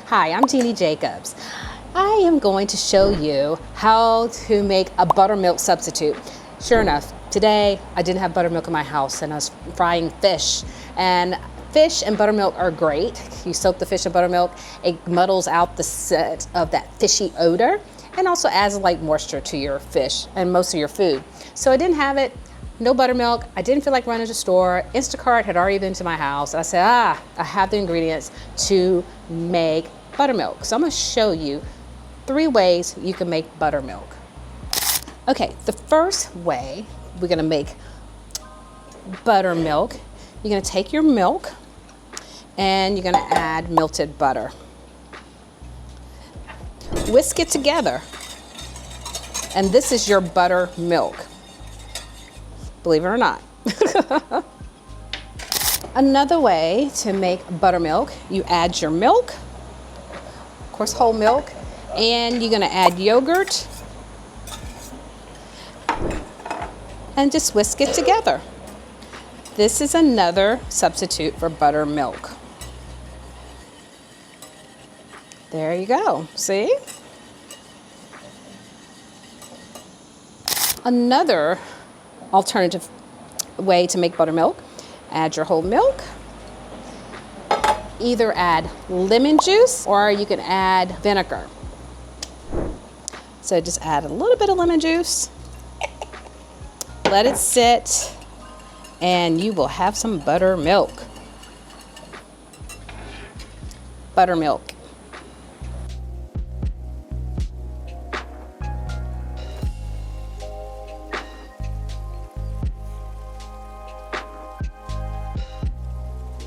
Hi, I'm Jeannie Jacobs. I am going to show you how to make a buttermilk substitute. Sure enough, today I didn't have buttermilk in my house and I was frying fish. And fish and buttermilk are great. You soak the fish in buttermilk, it muddles out the scent of that fishy odor and also adds light moisture to your fish and most of your food. So I didn't have it. No buttermilk. I didn't feel like running to the store. Instacart had already been to my house. I said, I have the ingredients to make buttermilk. So I'm going to show you 3 ways you can make buttermilk. Okay, the first way we're going to make buttermilk, you're going to take your milk and you're going to add melted butter. Whisk it together. And this is your buttermilk. Believe it or not. Another way to make buttermilk, you add your milk, of course whole milk, and you're gonna add yogurt and just whisk it together. This is another substitute for buttermilk. There you go, see? Another alternative way to make buttermilk, add your whole milk. Either add lemon juice or you can add vinegar. So just add a little bit of lemon juice, let it sit, and you will have some buttermilk. Buttermilk